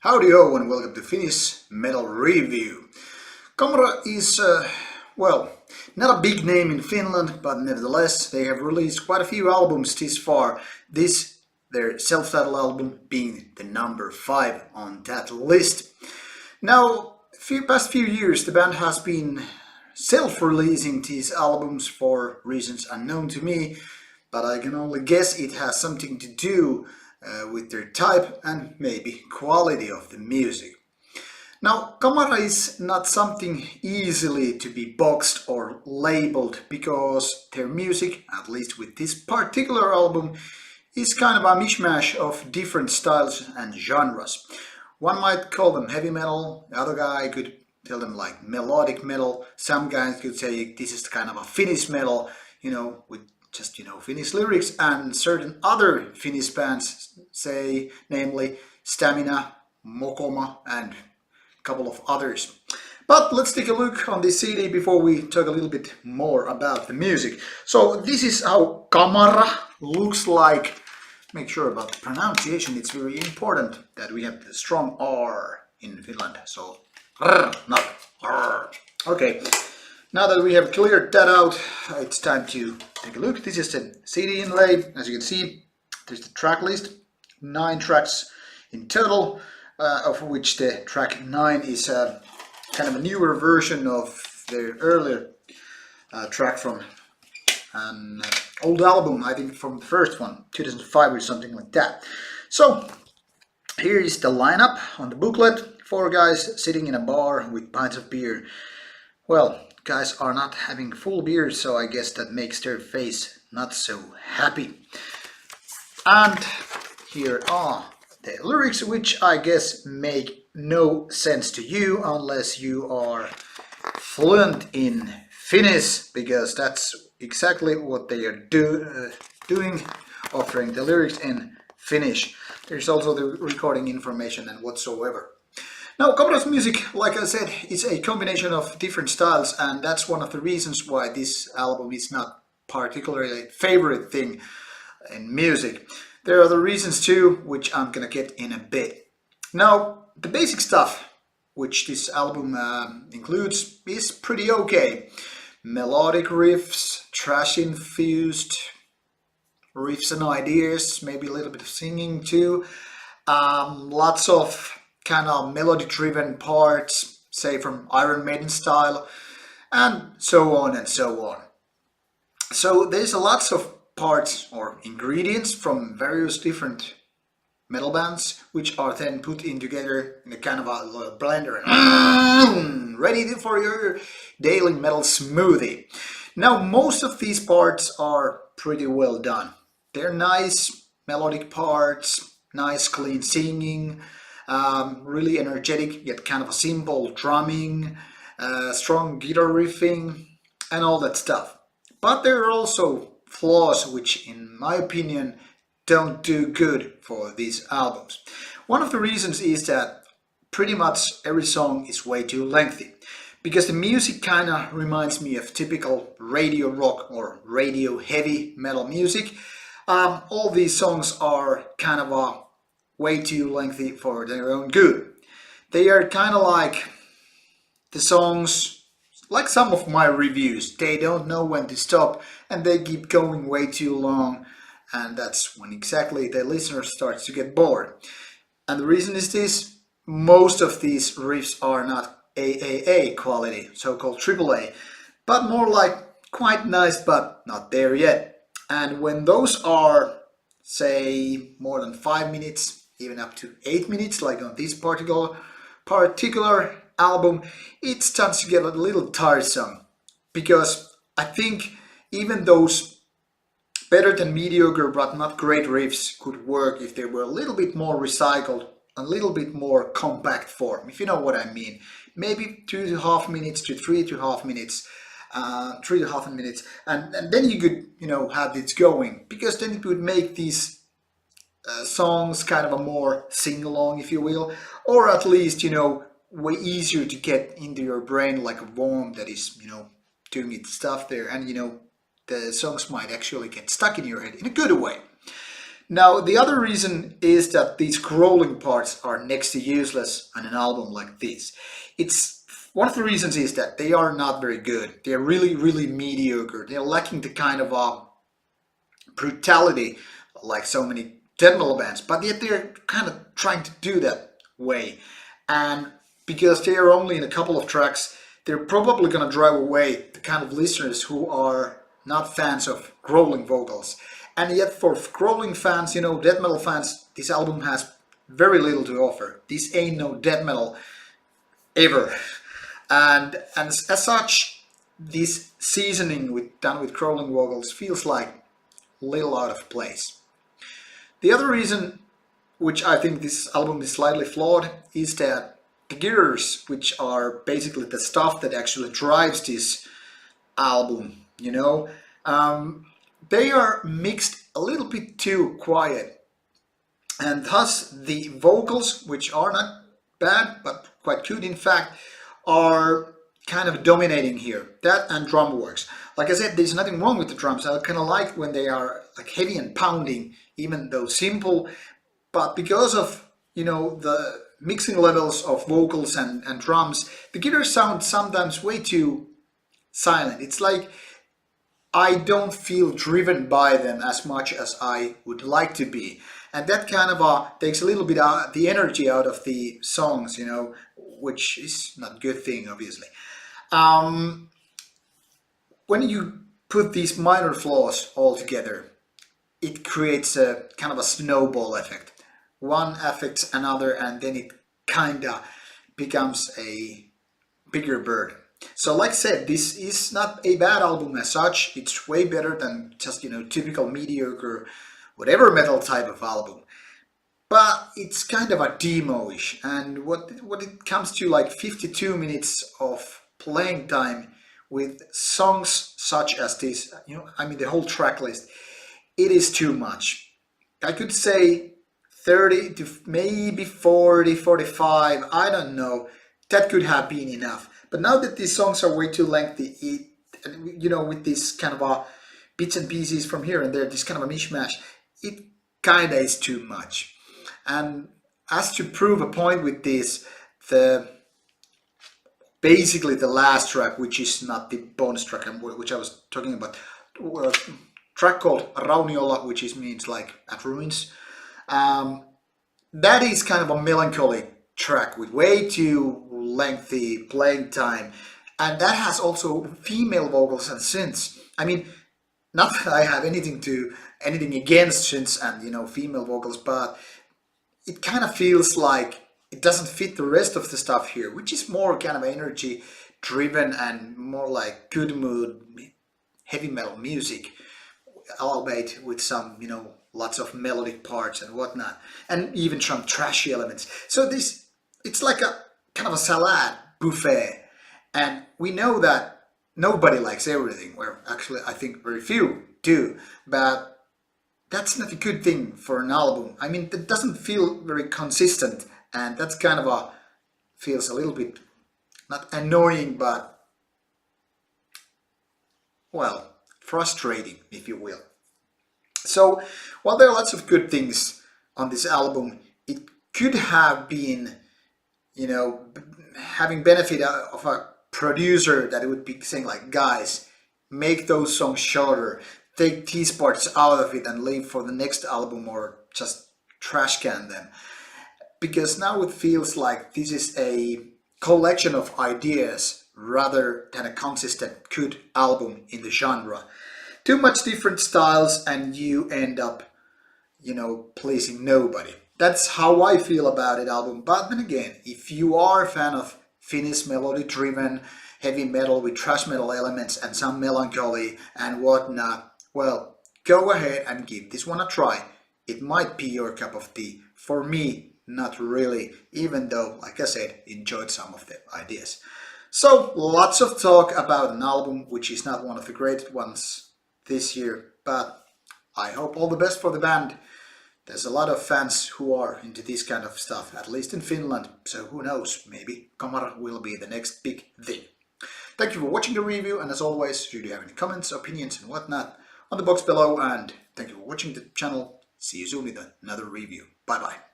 Howdy ho and welcome to Finnish Metal Review. Kamara is, well, not a big name in Finland, but nevertheless they have released quite a few albums this far. This, their self-titled album, being the number 5 on that list. Now, past few years the band has been self-releasing these albums for reasons unknown to me, but I can only guess it has something to do with their type and maybe quality of the music. Now, Kamara is not something easily to be boxed or labeled because their music, at least with this particular album, is kind of a mishmash of different styles and genres. One might call them heavy metal, the other guy could tell them like melodic metal, some guys could say this is kind of a Finnish metal, with just Finnish lyrics, and certain other Finnish bands say, namely Stamina, Mokoma, and a couple of others. But let's take a look on this CD before we talk a little bit more about the music. So this is how Kamara looks like. Make sure about the pronunciation, it's very important that we have the strong R in Finland. So, not R. Okay. Now that we have cleared that out, it's time to take a look. This is the CD inlay. As you can see, there's the track list. 9 tracks in total, of which the track 9 is kind of a newer version of their earlier track from an old album, I think from the first one, 2005 or something like that. So, here is the lineup on the booklet. 4 guys sitting in a bar with pints of beer. Well, guys are not having full beer, so I guess that makes their face not so happy. And here are the lyrics, which I guess make no sense to you unless you are fluent in Finnish, because that's exactly what they are doing, offering the lyrics in Finnish. There's also the recording information and whatsoever. Now, Kamara's music, like I said, is a combination of different styles, and that's one of the reasons why this album is not particularly a favorite thing in music. There are other reasons too, which I'm gonna get in a bit. Now, the basic stuff, which this album includes, is pretty okay. Melodic riffs, trash-infused riffs and ideas, maybe a little bit of singing too. Lots of kind of melody-driven parts, say from Iron Maiden style, and so on and so on. So there's lots of parts or ingredients from various different metal bands, which are then put in together in a kind of a blender and ready for your daily metal smoothie. Now, most of these parts are pretty well done. They're nice melodic parts, nice clean singing, really energetic yet kind of a simple drumming, strong guitar riffing, and all that stuff. But there are also flaws which, in my opinion, don't do good for these albums. One of the reasons is that pretty much every song is way too lengthy, because the music kind of reminds me of typical radio rock or radio heavy metal music. All these songs are kind of way too lengthy for their own good. They are kind of like the songs, like some of my reviews. They don't know when to stop and they keep going way too long, and that's when exactly the listener starts to get bored. And the reason is this: most of these riffs are not AAA quality, so-called AAA, but more like quite nice but not there yet. And when those are, say, more than 5 minutes, even up to 8 minutes, like on this particular album, it starts to get a little tiresome, because I think even those better than mediocre but not great riffs could work if they were a little bit more recycled, a little bit more compact form, if you know what I mean. Maybe 2.5 minutes to 3.5 minutes, 3.5 minutes, and then you could have this going, because then it would make these songs kind of a more sing-along, if you will, or at least way easier to get into your brain, like a worm that is doing its stuff there, and the songs might actually get stuck in your head in a good way. Now, the other reason is that these crawling parts are next to useless on an album like this. It's one of the reasons is that they are not very good. They're really, really mediocre. They're lacking the kind of brutality like so many death metal bands, but yet they're kind of trying to do that way. And because they are only in a couple of tracks, they're probably going to drive away the kind of listeners who are not fans of growling vocals. And yet for growling fans, death metal fans, this album has very little to offer. This ain't no death metal ever. And as such, this seasoning done with growling vocals feels like little out of place. The other reason which I think this album is slightly flawed is that the gears, which are basically the stuff that actually drives this album, they are mixed a little bit too quiet. And thus the vocals, which are not bad but quite good in fact, are kind of dominating here. That and drum works. Like I said, there's nothing wrong with the drums. I kind of like when they are like heavy and pounding, even though simple. But because of the mixing levels of vocals and drums, the guitars sound sometimes way too silent. It's like I don't feel driven by them as much as I would like to be. And that kind of takes a little bit the energy out of the songs, which is not a good thing, obviously. When you put these minor flaws all together, it creates a kind of a snowball effect. One affects another, and then it kinda becomes a bigger bird. So like I said, this is not a bad album as such. It's way better than just typical mediocre whatever metal type of album. But it's kind of a demo-ish, and what it comes to like 52 minutes of playing time with songs such as this, the whole track list, it is too much. I could say 30 to maybe 40, 45, I don't know. That could have been enough. But now that these songs are way too lengthy, with this kind of bits and pieces from here and there, this kind of a mishmash, it kinda is too much. And as to prove a point with this, basically the last track, which is not the bonus track, which I was talking about, a track called Rauniolla, which means like at ruins. That is kind of a melancholy track with way too lengthy playing time, and that has also female vocals and synths. Not that I have anything against synths and female vocals, but it kind of feels like it doesn't fit the rest of the stuff here, which is more kind of energy driven and more like good mood heavy metal music, albeit with some lots of melodic parts and whatnot, and even some trashy elements. So it's like a kind of a salad buffet, and we know that nobody likes everything. Well, actually, I think very few do, but that's not a good thing for an album. It doesn't feel very consistent, and that's kind of feels a little bit not annoying, but well, frustrating, if you will. So, while there are lots of good things on this album, it could have been, having benefit of a producer that would be saying like, guys, make those songs shorter, take these parts out of it and leave for the next album, or just trash can them. Because now it feels like this is a collection of ideas rather than a consistent good album in the genre. Too much different styles and you end up, pleasing nobody. That's how I feel about it album. But then again, if you are a fan of Finnish melody-driven heavy metal with thrash metal elements and some melancholy and whatnot, well, go ahead and give this one a try. It might be your cup of tea. For me, not really, even though, like I said, enjoyed some of the ideas. So, lots of talk about an album which is not one of the great ones this year, but I hope all the best for the band. There's a lot of fans who are into this kind of stuff, at least in Finland, so who knows, maybe Kamara will be the next big thing. Thank you for watching the review, and as always, should you have any comments, opinions and whatnot, on the box below, and thank you for watching the channel. See you soon with another review. Bye bye.